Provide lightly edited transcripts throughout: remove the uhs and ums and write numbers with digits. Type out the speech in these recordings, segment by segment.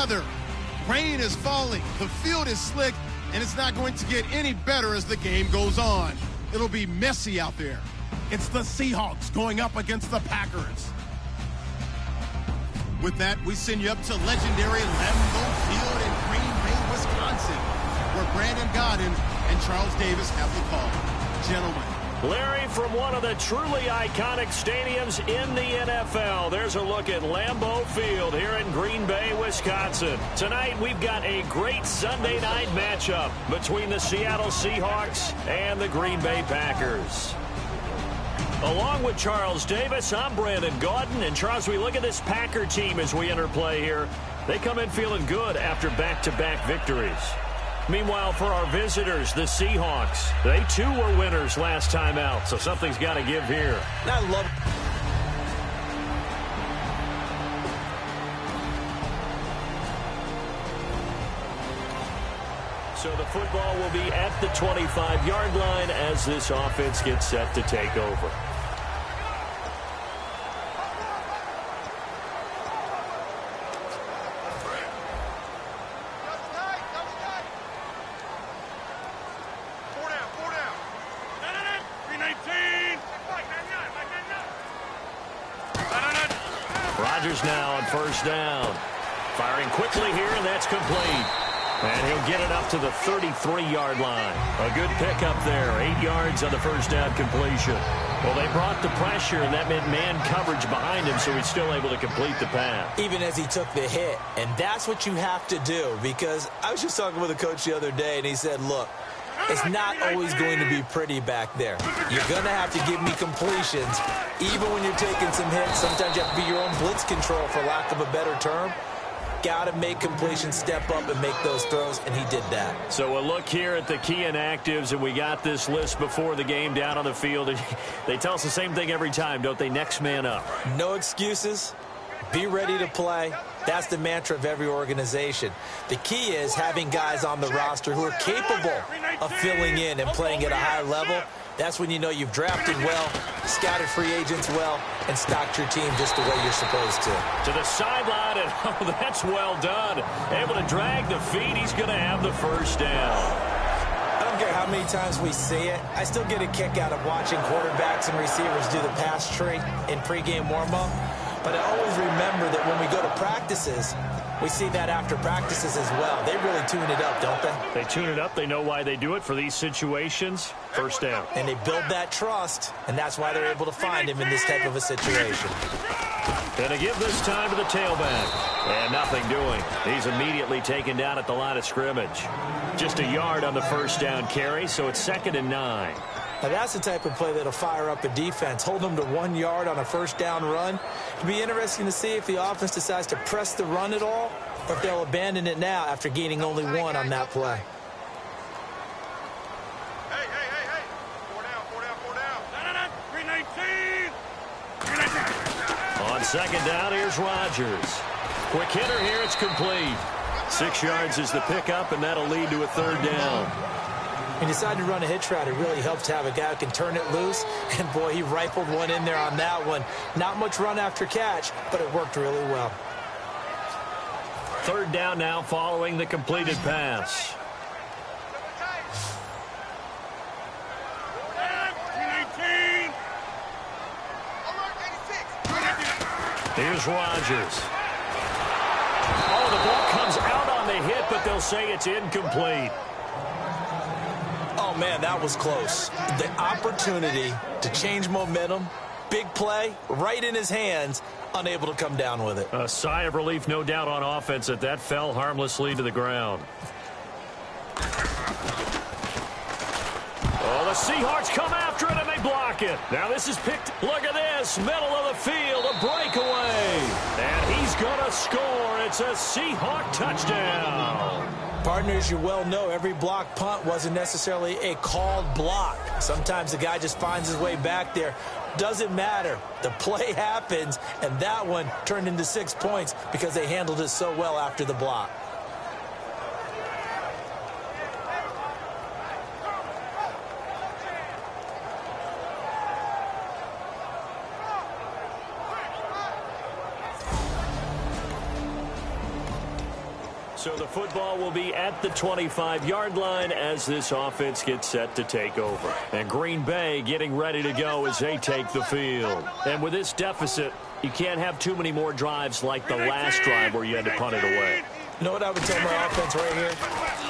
weather. Rain is falling, the field is slick, and it's not going to get any better as the game goes on. It'll be messy out there. It's the Seahawks going up against the Packers. With that, we send you up to legendary Lambeau Field in Green Bay, Wisconsin, where Brandon Gaudin and Charles Davis have the call. Gentlemen. Larry, from one of the truly iconic stadiums in the NFL, there's a look at Lambeau Field here in Green Bay, Wisconsin. Tonight, we've got a great Sunday night matchup between the Seattle Seahawks and the Green Bay Packers. Along with Charles Davis, I'm Brandon Gaudin. And Charles, we look at this Packer team as we enter play here. They come in feeling good after back-to-back victories. Meanwhile, for our visitors, the Seahawks, they too were winners last time out, so something's got to give here. I love So the football will be at the 25-yard line as this offense gets set to take over. Rodgers now on first down. Firing quickly here, and that's complete. And he'll get it up to the 33-yard line. A good pickup there. 8 yards on the first down completion. Well, they brought the pressure, and that meant man coverage behind him, so he's still able to complete the pass. Even as he took the hit. And that's what you have to do, because I was just talking with a coach the other day, and he said, look, it's not always going to be pretty back there. You're going to have to give me completions. Even when you're taking some hits, sometimes you have to be your own blitz control, for lack of a better term. Got to make completions, step up, and make those throws, and he did that. So a look here at the key inactives, and we got this list before the game down on the field. And they tell us the same thing every time, don't they? Next man up. No excuses. Be ready to play. That's the mantra of every organization. The key is having guys on the roster who are capable of filling in and playing at a high level. That's when you know you've drafted well, scouted free agents well, and stocked your team just the way you're supposed to. To the sideline, and oh, that's well done. Able to drag the feet. He's going to have the first down. I don't care how many times we see it. I still get a kick out of watching quarterbacks and receivers do the pass tree in pregame warm-up. But I always remember that when we go to practices, we see that after practices as well. They really tune it up, don't they? They tune it up. They know why they do it for these situations. First down. And they build that trust, and that's why they're able to find him in this type of a situation. And to give this time to the tailback. And nothing doing. He's immediately taken down at the line of scrimmage. Just a yard on the first down carry, so it's 2nd and 9. Now, that's the type of play that'll fire up a defense. Hold them to 1 yard on a first down run. It'll be interesting to see if the offense decides to press the run at all, or if they'll abandon it now after gaining only 1 on that play. Hey. 4 down. 319. On second down, here's Rodgers. Quick hitter here, it's complete. 6 yards is the pickup, and that'll lead to a 3rd down. He decided to run a hitch route. It really helps to have a guy who can turn it loose. And, boy, he rifled one in there on that one. Not much run after catch, but it worked really well. 3rd down now following the completed pass. Here's Rodgers. Oh, the ball comes out on the hit, but they'll say it's incomplete. Oh, man, that was close. The opportunity to change momentum, big play, right in his hands, unable to come down with it. A sigh of relief, no doubt, on offense that fell harmlessly to the ground. Oh, the Seahawks come after it, and they block it. Now this is picked. Look at this. Middle of the field, a breakaway. And he's going to score. It's a Seahawk touchdown. Partner, as you well know, every block punt wasn't necessarily a called block. Sometimes the guy just finds his way back there. Doesn't matter. The play happens, and that one turned into 6 points because they handled it so well after the block. So the football will be at the 25-yard line as this offense gets set to take over. And Green Bay getting ready to go as they take the field. And with this deficit, you can't have too many more drives like the last drive where you had to punt it away. You know what I would tell my offense right here?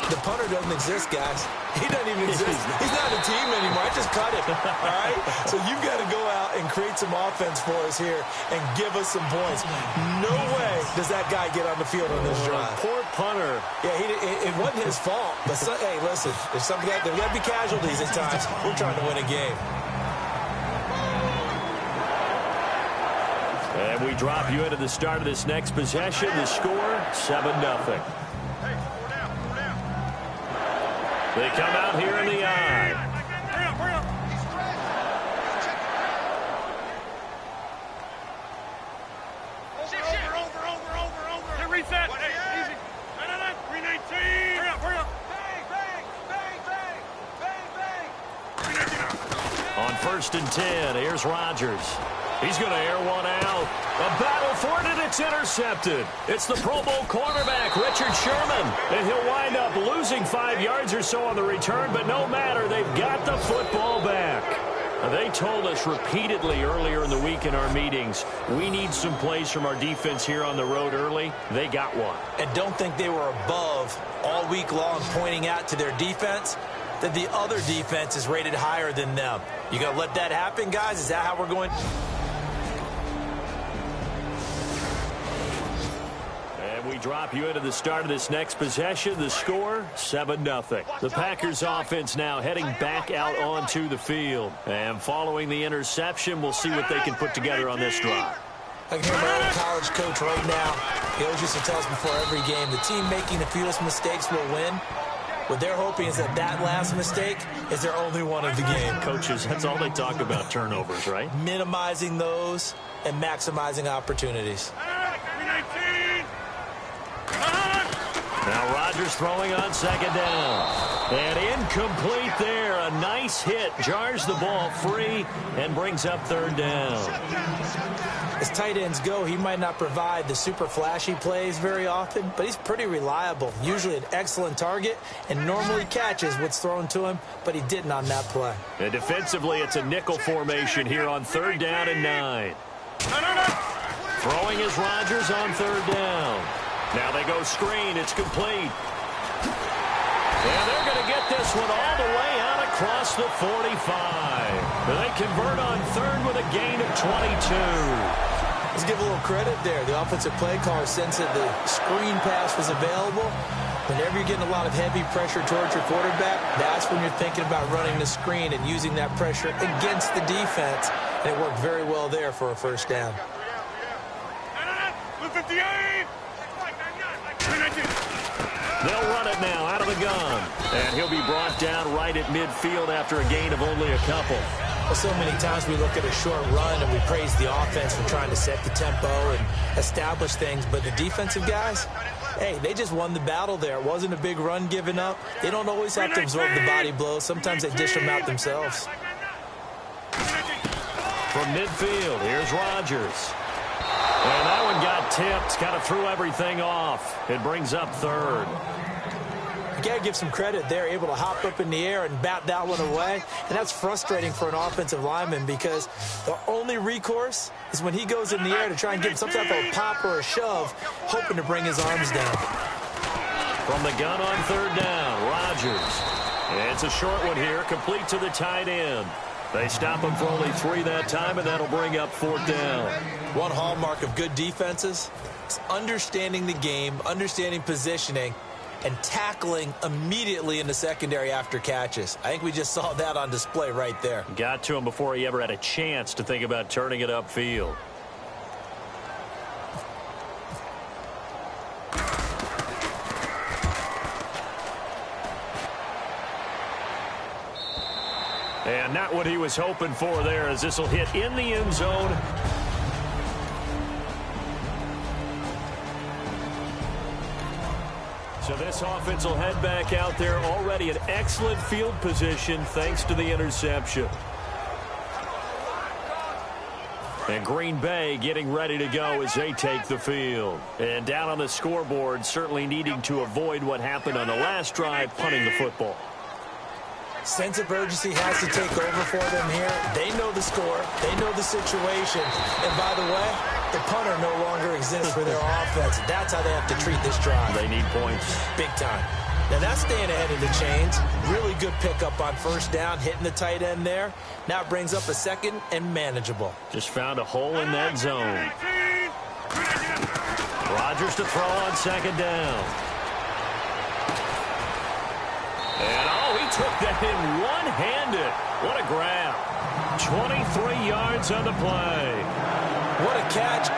The punter doesn't exist, guys. He doesn't even exist. He's not a team anymore. I just cut him, all right? So you've got to go out and create some offense for us here and give us some points. No way does that guy get on the field on this drive. Poor punter. Yeah, it wasn't his fault. But, hey, listen, there's got to be casualties at times. We're trying to win a game. And we drop you into the start of this next possession. The score, 7-0. Hey, 4 down, 4 down. They come out here in the eye. Hurry up, hurry up. Over. Get reset. Hey, easy. No. 319. Hurry up. Bang. On 1st and 10, here's Rodgers. He's going to air one out. A battle for it, and it's intercepted. It's the Pro Bowl cornerback, Richard Sherman. And he'll wind up losing 5 yards or so on the return, but no matter, they've got the football back. They told us repeatedly earlier in the week in our meetings, we need some plays from our defense here on the road early. They got one. And don't think they were above all week long pointing out to their defense that the other defense is rated higher than them. You going to let that happen, guys? Is that how we're going? We drop you into the start of this next possession. The score, 7-0. The Packers offense now heading back out onto the field. And following the interception, we'll see what they can put together on this drive. I can hear my old college coach right now. He always used to tell us before every game, the team making the fewest mistakes will win. What they're hoping is that last mistake is their only one of the game. Coaches, that's all they talk about, turnovers, right? Minimizing those and maximizing opportunities. 319. Now Rodgers throwing on 2nd down. And incomplete there. A nice hit. Jars the ball free and brings up 3rd down. As tight ends go, he might not provide the super flashy plays very often, but he's pretty reliable. Usually an excellent target and normally catches what's thrown to him, but he didn't on that play. And defensively, it's a nickel formation here on 3rd down and 9. Throwing is Rodgers on 3rd down. Now they go screen. It's complete. And they're going to get this one all the way out across the 45. They convert on 3rd with a gain of 22. Let's give a little credit there. The offensive play caller sensed that the screen pass was available. Whenever you're getting a lot of heavy pressure towards your quarterback, that's when you're thinking about running the screen and using that pressure against the defense. And it worked very well there for a 1st down. 58. They'll run it now out of the gun. And he'll be brought down right at midfield after a gain of only a couple. Well, so many times we look at a short run and we praise the offense for trying to set the tempo and establish things. But the defensive guys, hey, they just won the battle there. It wasn't a big run given up. They don't always have to absorb the body blows. Sometimes they dish them out themselves. From midfield, here's Rodgers. And that one got tipped, kind of threw everything off. It brings up 3rd. You got to give some credit. They're able to hop up in the air and bat that one away. And that's frustrating for an offensive lineman because the only recourse is when he goes in the air to try and get some type of a pop or a shove, hoping to bring his arms down. From the gun on 3rd down, Rodgers. It's a short one here, complete to the tight end. They stop him for only 3 that time, and that'll bring up 4th down. One hallmark of good defenses is understanding the game, understanding positioning, and tackling immediately in the secondary after catches. I think we just saw that on display right there. Got to him before he ever had a chance to think about turning it upfield. And not what he was hoping for there, as this will hit in the end zone. So this offense will head back out there, already in excellent field position thanks to the interception. And Green Bay getting ready to go as they take the field. And down on the scoreboard, certainly needing to avoid what happened on the last drive, punting the football. Sense of urgency has to take over for them here. They know the score. They know the situation. And by the way, the punter no longer exists for their offense. That's how they have to treat this drive. They need points. Big time. Now that's staying ahead of the chains. Really good pickup on first down, hitting the tight end there. Now it brings up a second and manageable. Just found a hole in that zone. Rodgers to throw on second down. And, he took that in one-handed. What a grab. 23 yards on the play. What a catch.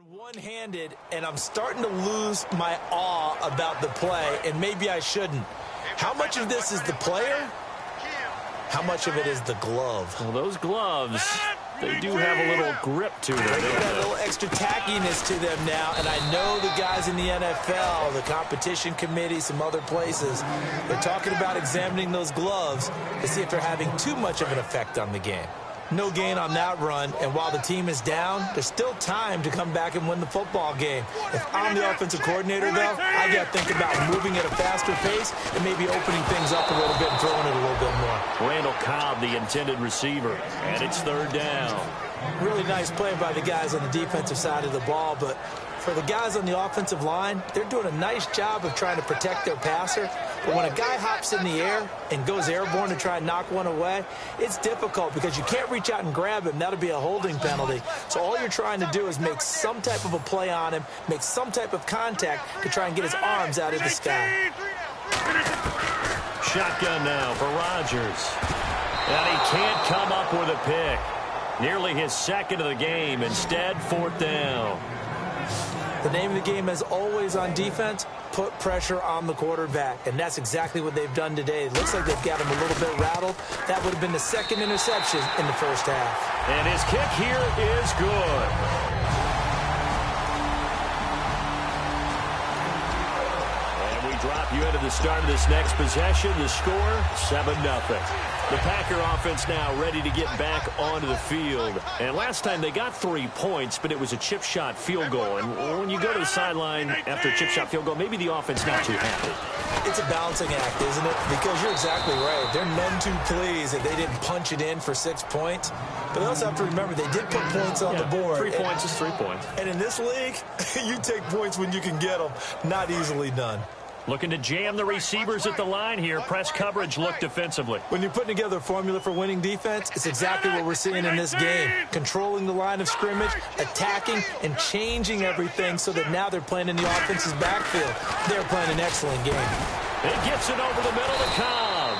One-handed, and I'm starting to lose my awe about the play, and maybe I shouldn't. How much of this is the player? How much of it is the glove? Well, those gloves, they do have a little grip to them. They got a little extra tackiness to them now, and I know the guys in the NFL, the competition committee, some other places, they're talking about examining those gloves to see if they're having too much of an effect on the game. No gain on that run, and while the team is down, there's still time to come back and win the football game. If I'm the offensive coordinator, though, I got to think about moving at a faster pace and maybe opening things up a little bit and throwing it a little bit more. Randall Cobb, the intended receiver, and it's third down. Really nice play by the guys on the defensive side of the ball, but for the guys on the offensive line, they're doing a nice job of trying to protect their passer. But when a guy hops in the air and goes airborne to try and knock one away, it's difficult because you can't reach out and grab him. That'll be a holding penalty. So all you're trying to do is make some type of a play on him, make some type of contact to try and get his arms out of the sky. Shotgun now for Rodgers. And he can't come up with a pick. Nearly his second of the game. Instead, fourth down. The name of the game, as always on defense, put pressure on the quarterback. And that's exactly what they've done today. It looks like they've got him a little bit rattled. That would have been the second interception in the first half. And his kick here is good. And we drop you into the start of this next possession. The score, 7-0. The Packer offense now ready to get back onto the field. And last time they got 3 points, but it was a chip shot field goal. And when you go to the sideline after a chip shot field goal, maybe the offense not too happy. It's a balancing act, isn't it? Because you're exactly right. They're none too pleased that they didn't punch it in for 6 points. But they also have to remember they did put points on the board. 3 points is 3 points. And in this league, you take points when you can get them. Not easily done. Looking to jam the receivers at the line here. Press coverage look defensively. When you're putting together a formula for winning defense, it's exactly what we're seeing in this game. Controlling the line of scrimmage, attacking, and changing everything so that now they're playing in the offense's backfield. They're playing an excellent game. It gets it over the middle to Cobb.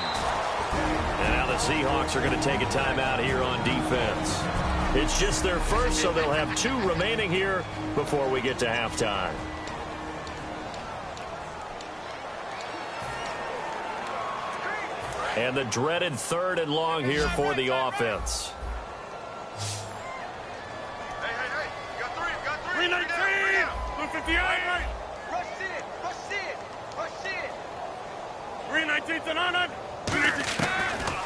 And now the Seahawks are going to take a timeout here on defense. It's just their first, so they'll have 2 remaining here before we get to halftime. And the dreaded 3rd and long here for the offense. Hey, you got 3. 319, 258. Rush it. 319 to 9.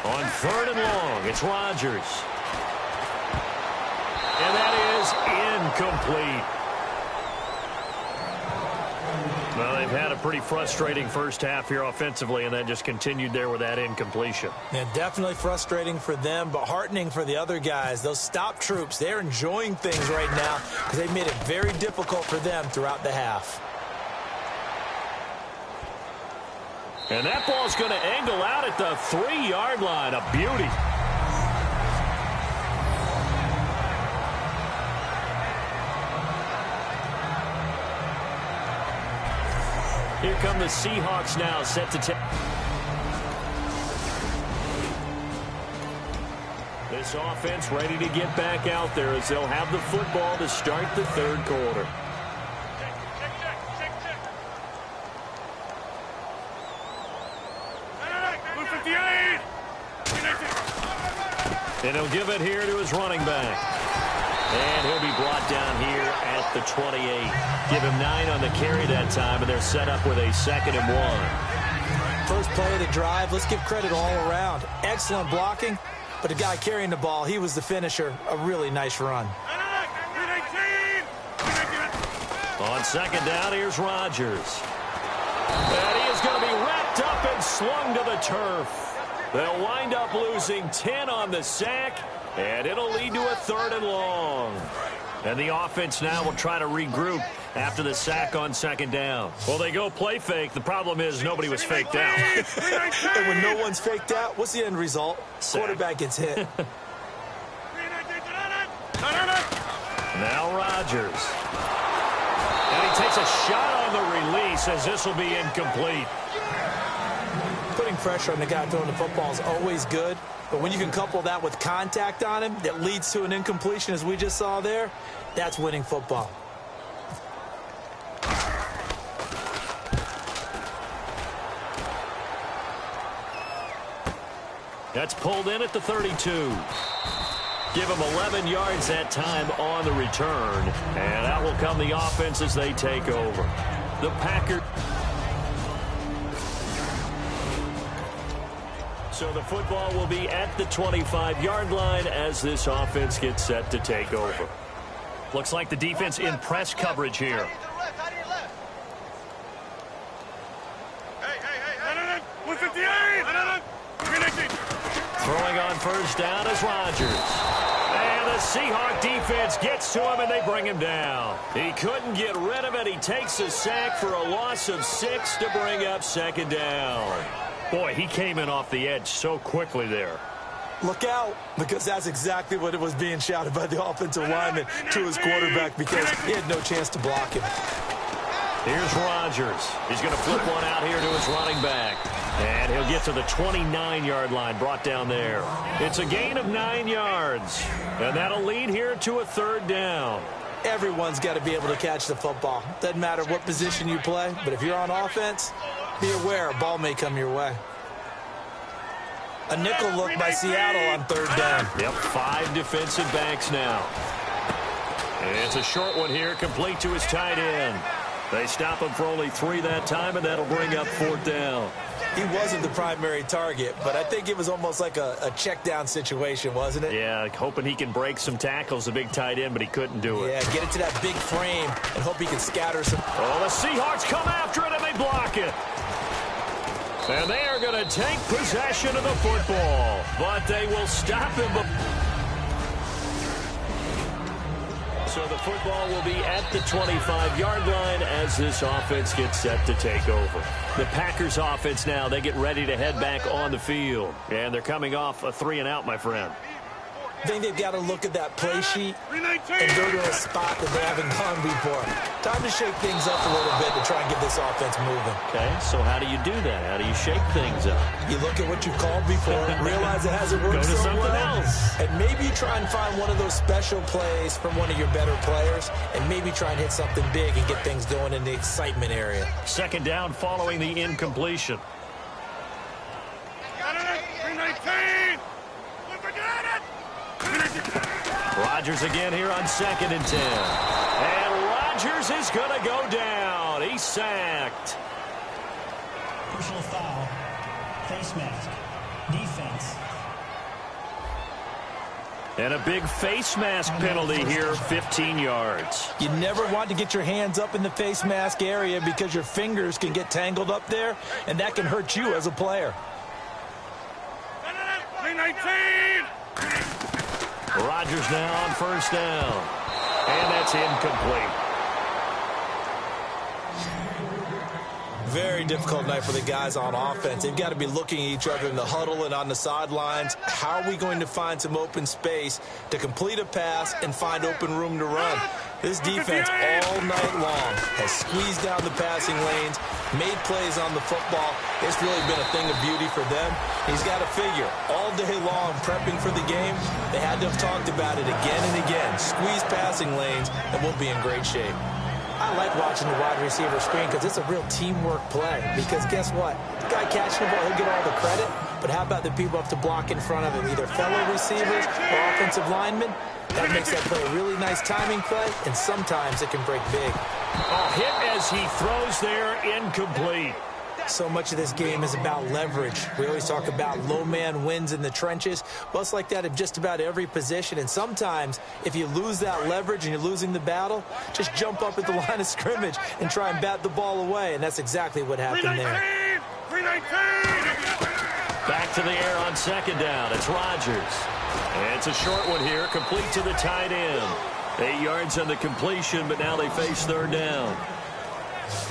On 3rd and long, it's Rodgers. And that is incomplete. Well, they've had a pretty frustrating first half here offensively, and then just continued there with that incompletion. Yeah, definitely frustrating for them, but heartening for the other guys. Those stop troops, they're enjoying things right now because they've made it very difficult for them throughout the half. And that ball's going to angle out at the 3-yard line. A beauty. Here come the Seahawks now, set to take. This offense ready to get back out there as they'll have the football to start the 3rd quarter. And he'll give it here to his running back. And he'll be brought down here at the 28. Give him 9 on the carry that time, and they're set up with a 2nd and 1. First play of the drive, let's give credit all around. Excellent blocking, but the guy carrying the ball, he was the finisher. A really nice run. On 2nd down, here's Rodgers. And he is going to be wrapped up and slung to the turf. They'll wind up losing 10 on the sack, and it'll lead to a 3rd and long. And the offense now will try to regroup after the sack on 2nd down. Well, they go play fake. The problem is nobody was faked out. And when no one's faked out, what's the end result? Sack. Quarterback gets hit. Now Rodgers. And he takes a shot on the release as this will be incomplete. Putting pressure on the guy throwing the football is always good, but when you can couple that with contact on him that leads to an incompletion as we just saw there, that's winning football. That's pulled in at the 32. Give him 11 yards that time on the return, and out will come the offense as they take over. The Packers. So the football will be at the 25-yard line as this offense gets set to take over. Looks like the defense in press coverage here. Throwing on 1st down is Rodgers. And the Seahawks defense gets to him and they bring him down. He couldn't get rid of it. He takes a sack for a loss of 6 to bring up 2nd down. Boy, he came in off the edge so quickly there. Look out, because that's exactly what it was being shouted by the offensive lineman to his quarterback because he had no chance to block him. Here's Rodgers. He's going to flip one out here to his running back. And he'll get to the 29-yard line, brought down there. It's a gain of 9 yards. And that'll lead here to a 3rd down. Everyone's got to be able to catch the football. Doesn't matter what position you play, but if you're on offense, be aware a ball may come your way. A nickel look by Seattle on 3rd down. Yep, 5 defensive backs now. And it's a short one here, complete to his tight end. They stop him for only 3 that time, and that'll bring up 4th down. He wasn't the primary target, but I think it was almost like a check down situation, wasn't it? Yeah, hoping he can break some tackles, the big tight end, but he couldn't do it. Yeah, get it to that big frame and hope he can scatter some. Oh, the Seahawks come after it, and they block it. And they are going to take possession of the football, but they will stop him. So the football will be at the 25-yard line as this offense gets set to take over. The Packers offense now, they get ready to head back on the field. And they're coming off a 3-and-out, my friend. I think they've got to look at that play sheet and go to a spot that they haven't gone before. Time to shake things up a little bit to try and get this offense moving. Okay, so how do you do that? How do you shake things up? You look at what you've called before, realize it hasn't worked so well, else. and maybe try and find one of those special plays from one of your better players, and maybe try and hit something big and get things going in the excitement area. 2nd down following the incompletion. Rodgers again here on 2nd and 10. And Rodgers is going to go down. He's sacked. Personal foul. Face mask. Defense. And a big face mask penalty here, 15 yards. You never want to get your hands up in the face mask area because your fingers can get tangled up there, and that can hurt you as a player. Rodgers now on 1st down. And that's incomplete. Very difficult night for the guys on offense. They've got to be looking at each other in the huddle and on the sidelines. How are we going to find some open space to complete a pass and find open room to run? This defense all night long has squeezed down the passing lanes, made plays on the football. It's really been a thing of beauty for them. He's got to figure, all day long prepping for the game, they had to have talked about it again and again. Squeeze passing lanes, and we'll be in great shape. I like watching the wide receiver screen because it's a real teamwork play. Because guess what? The guy catching the ball, he'll get all the credit. but how about the people up to block in front of him, either fellow receivers or offensive linemen? That makes that play a really nice timing play, and sometimes it can break big. Oh, hit as he throws there, incomplete. So much of this game is about leverage. We always talk about low man wins in the trenches. Well, it's like that in just about every position. And sometimes, if you lose that leverage and you're losing the battle, just jump up at the line of scrimmage and try and bat the ball away. And that's exactly what happened there. 319! Back to the air on second down. It's Rodgers. And it's a short one here, complete to the tight end. 8 yards on the completion, but now they face third down.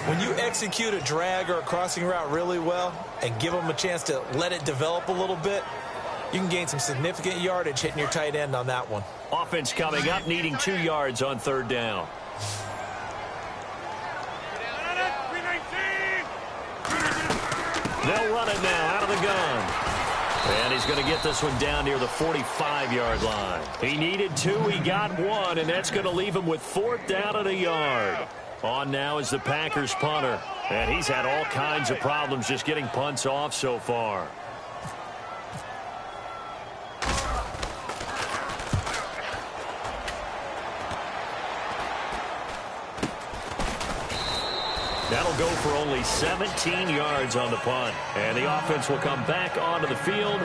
When you execute a drag or a crossing route really well and give them a chance to let it develop a little bit, you can gain some significant yardage hitting your tight end on that one. Offense coming up, needing 2 yards on third down. They'll run it now out of the gun. And he's going to get this one down near the 45-yard line. He needed 2, he got 1, and that's going to leave him with 4th down and a yard. On now is the Packers punter. And he's had all kinds of problems just getting punts off so far. That'll go for only 17 yards on the punt. And the offense will come back onto the field.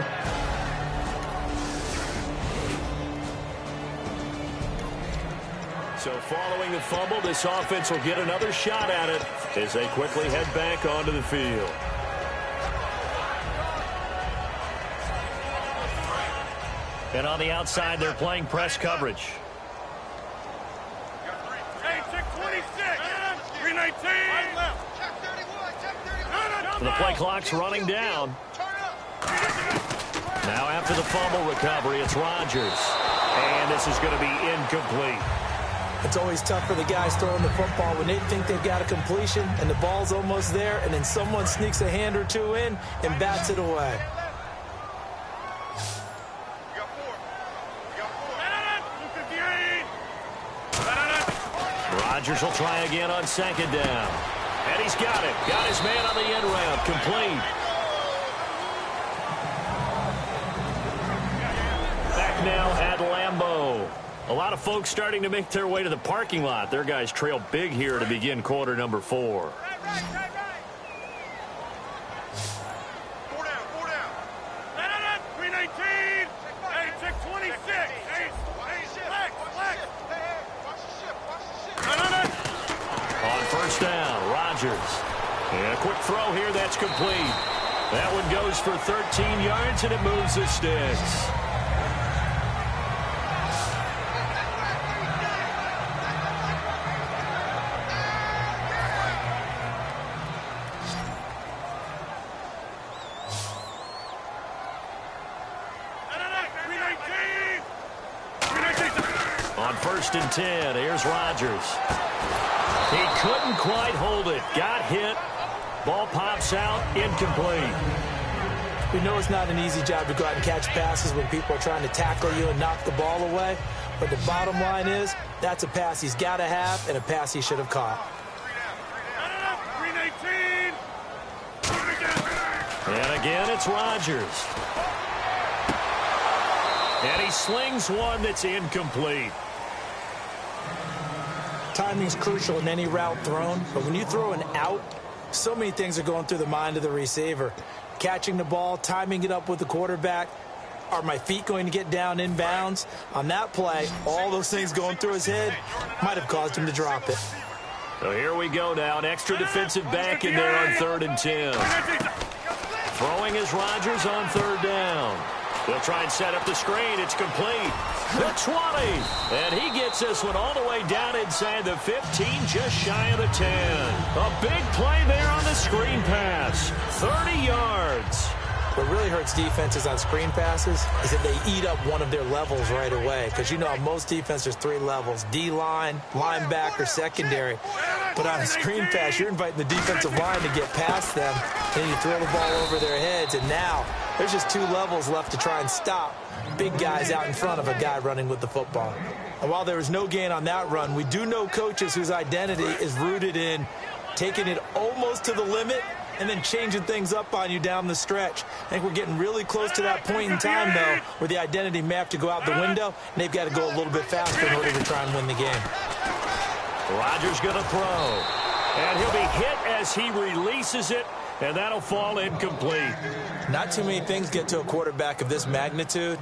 So following the fumble, this offense will get another shot at it as they quickly head back onto the field. And on the outside, they're playing press coverage. The play clock's running down. Now after the fumble recovery, it's Rodgers. And this is going to be incomplete. It's always tough for the guys throwing the football when they think they've got a completion and the ball's almost there, and then someone sneaks a hand or two in and bats it away. Rodgers will try again on second down. And he's got it. Got his man on the end route. Complete. Back now at Lambeau. A lot of folks starting to make their way to the parking lot. Their guys trail big here to begin quarter number 4. Four down. 319. Hey, check 26. Hey, on first down, Rodgers. And a quick throw here, that's complete. That one goes for 13 yards, and it moves the sticks. On first and 10, here's Rodgers. He couldn't quite hold it. Got hit. Ball pops out. Incomplete. We know it's not an easy job to go out and catch passes when people are trying to tackle you and knock the ball away. But the bottom line is, that's a pass he's got to have and a pass he should have caught. 319. And again, it's Rodgers. And he slings one that's incomplete. Timing's crucial in any route thrown, but when you throw an out, so many things are going through the mind of the receiver. Catching the ball, timing it up with the quarterback. Are my feet going to get down inbounds? On that play, all those things going through his head might have caused him to drop it. So here we go now. An extra defensive back in there on 3rd and 10. Throwing is Rodgers on 3rd down. They'll try and set up the screen. It's complete. The 20. And he gets this one all the way down inside the 15, just shy of the 10. A big play there on the screen pass. 30 yards. What really hurts defenses on screen passes is that they eat up one of their levels right away. Because you know on most defense there's 3 levels. D-line, linebacker, secondary. But on a screen pass, you're inviting the defensive line to get past them. And you throw the ball over their heads. And now there's just 2 levels left to try and stop big guys out in front of a guy running with the football. And while there was no gain on that run, we do know coaches whose identity is rooted in taking it almost to the limit and then changing things up on you down the stretch. I think we're getting really close to that point in time, though, where the identity may have to go out the window, and they've got to go a little bit faster in order to try and win the game. Rodgers going to throw. And he'll be hit as he releases it, and that'll fall incomplete. Not too many things get to a quarterback of this magnitude,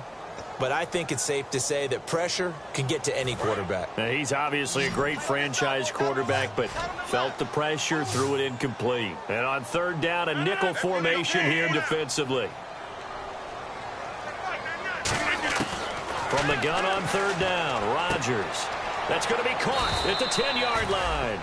but I think it's safe to say that pressure can get to any quarterback. Now, he's obviously a great franchise quarterback, but felt the pressure, threw it incomplete. And on third down, a nickel formation here defensively. From the gun on third down, Rodgers. That's going to be caught at the 10-yard line.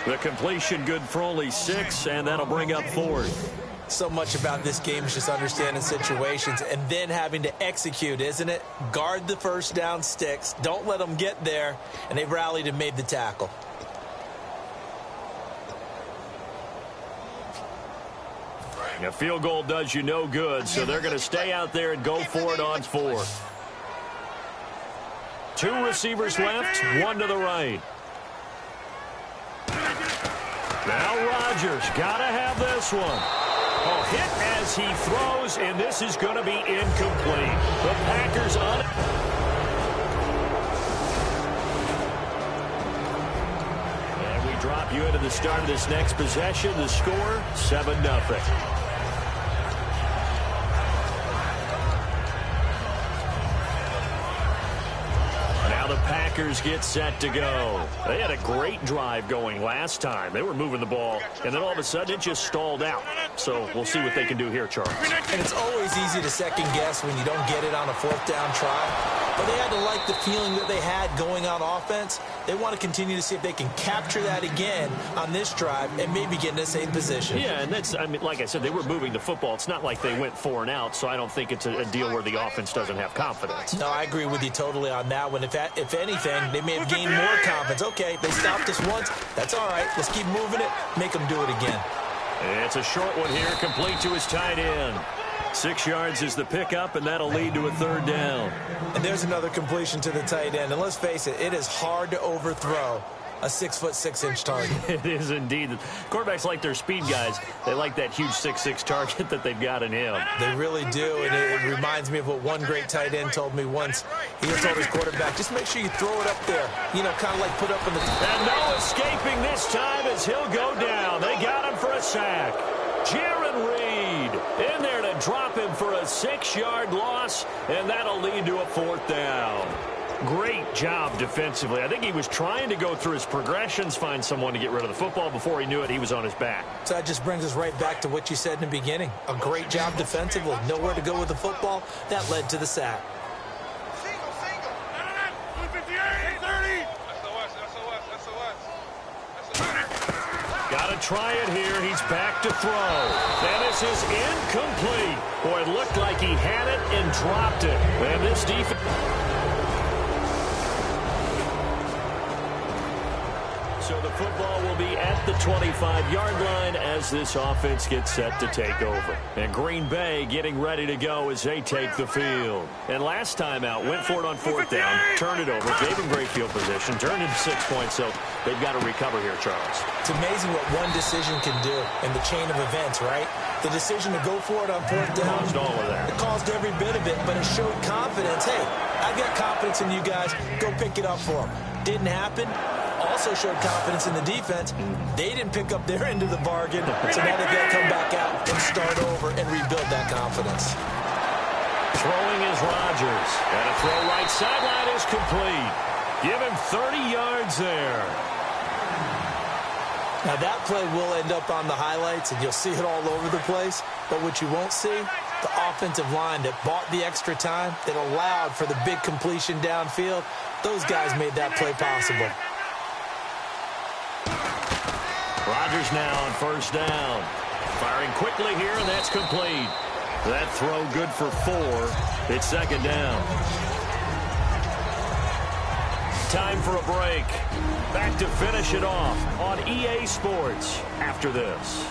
The completion good for only 6, and that'll bring up fourth. So much about this game is just understanding situations and then having to execute, isn't it? Guard the first down sticks. Don't let them get there. And they've rallied and made the tackle. A field goal does you no good, so they're going to stay out there and go for it on fourth. 2 receivers left, 1 to the right. Now Rodgers got to have this one. Oh, hit as he throws, and this is going to be incomplete. The Packers on it. And we drop you into the start of this next possession. The score, 7-0. The Packers get set to go. They had a great drive going last time. They were moving the ball, and then all of a sudden it just stalled out. So we'll see what they can do here, Charles. And it's always easy to second guess when you don't get it on a fourth down try. But they had to like the feeling that they had going on offense. They want to continue to see if they can capture that again on this drive and maybe get in the same position. Yeah, and that's, I mean, like I said, they were moving the football. It's not like they went 4 and out, so I don't think it's a deal where the offense doesn't have confidence. No, I agree with you totally on that one. If anything, they may have gained more confidence. Okay, they stopped us once. That's all right. Let's keep moving it. Make them do it again. It's a short one here, complete to his tight end. 6 yards is the pickup, and that'll lead to a third down. And there's another completion to the tight end. And let's face it, it is hard to overthrow a 6'6" target. It is indeed. Quarterbacks like their speed guys. They like that huge 6'6" target that they've got in him. They really do, and it reminds me of what one great tight end told me once. He told his quarterback, just make sure you throw it up there. You know, kind of like put up in the... And no escaping this time as he'll go down. They got him for a sack. Jaron Reed in there to drop him for a 6-yard loss, and that'll lead to a fourth down. Great job defensively. I think he was trying to go through his progressions, find someone to get rid of the football. Before he knew it, he was on his back. So that just brings us right back to what you said in the beginning. A great job defensively. Nowhere to go with the football. That led to the sack. Got to try it here. He's back to throw. And this is incomplete. Boy, it looked like he had it and dropped it. And this defense... So the football will be at the 25-yard line as this offense gets set to take over. And Green Bay getting ready to go as they take the field. And last time out, went for it on fourth down, turned it over, gave him great field position, turned into 6 points, so they've got to recover here, Charles. It's amazing what one decision can do in the chain of events, right? The decision to go for it on fourth down. Caused all of that. It caused every bit of it, but it showed confidence. Hey, I've got confidence in you guys. Go pick it up for them. Didn't happen. Also showed confidence in the defense. They didn't pick up their end of the bargain, so now they've got to come back out and start over and rebuild that confidence. Throwing is Rodgers. And a throw right sideline is complete. Give him 30 yards there. Now that play will end up on the highlights, and you'll see it all over the place. But what you won't see, the offensive line that bought the extra time, that allowed for the big completion downfield, those guys made that play possible. Rodgers now on first down. Firing quickly here, and that's complete. That throw good for 4. It's second down. Time for a break. Back to finish it off on EA Sports after this.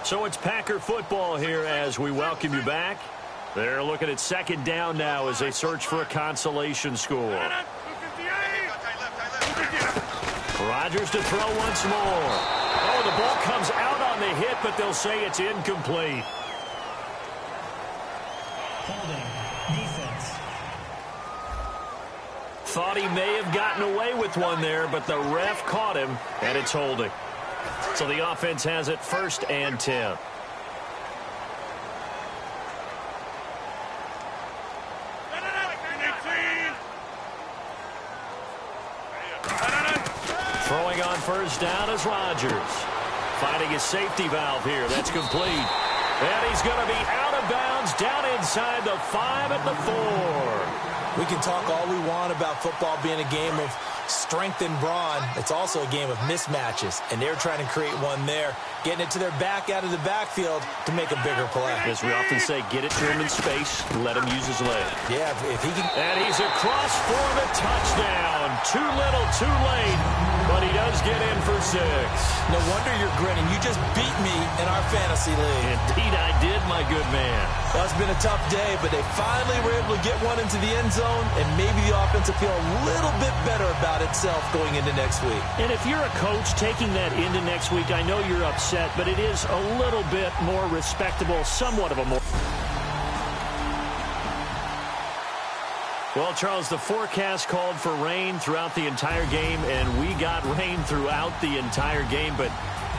So it's Packer football here as we welcome you back. They're looking at second down now as they search for a consolation score. Rodgers to throw once more. Oh, the ball comes out on the hit, but they'll say it's incomplete. Holding. Defense. Thought he may have gotten away with one there, but the ref caught him, and it's holding. So the offense has it 1st and 10. Throwing on 1st down is Rodgers. Finding his safety valve here. That's complete. And he's going to be out of bounds down inside the 5 at the 4. We can talk all we want about football being a game of strength and brawn. It's also a game of mismatches, and they're trying to create one there, getting it to their back out of the backfield to make a bigger play. As we often say, get it to him in space, let him use his leg. Yeah, if he can. And he's across for the touchdown. Too little, too late, but he does get in for 6. No wonder you're grinning. You just beat me in our fantasy league. Indeed I did, my good man. Well, it's been a tough day, but they finally were able to get one into the end zone, and maybe the offense will feel a little bit better about itself going into next week. And if you're a coach taking that into next week, I know you're upset, but it is a little bit more respectable, somewhat of a more... Well, Charles, the forecast called for rain throughout the entire game, and we got rain throughout the entire game. But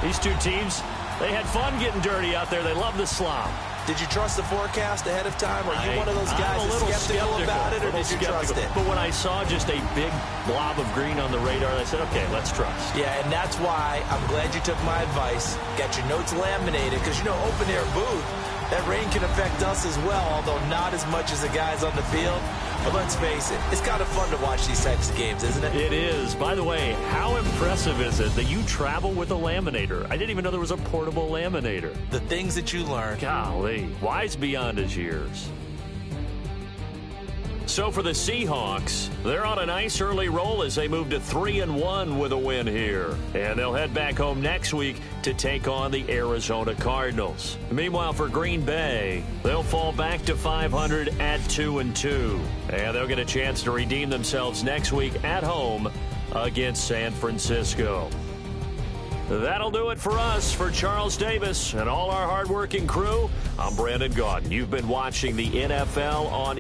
these two teams, they had fun getting dirty out there. They love the slop. Did you trust the forecast ahead of time? Are you one of those guys that's skeptical about it, or did you trust it? But when I saw just a big blob of green on the radar, I said, okay, let's trust. Yeah, and that's why I'm glad you took my advice. Got your notes laminated, because, you know, open-air booth, that rain can affect us as well, although not as much as the guys on the field. But let's face it, it's kind of fun to watch these types of games, isn't it? It is. By the way, how impressive is it that you travel with a laminator? I didn't even know there was a portable laminator. The things that you learn. Golly, wise beyond his years. So for the Seahawks, they're on a nice early roll as they move to 3-1 with a win here. And they'll head back home next week to take on the Arizona Cardinals. Meanwhile, for Green Bay, they'll fall back to 500 at 2-2. And they'll get a chance to redeem themselves next week at home against San Francisco. That'll do it for us. For Charles Davis and all our hardworking crew, I'm Brandon Gaudin. You've been watching the NFL on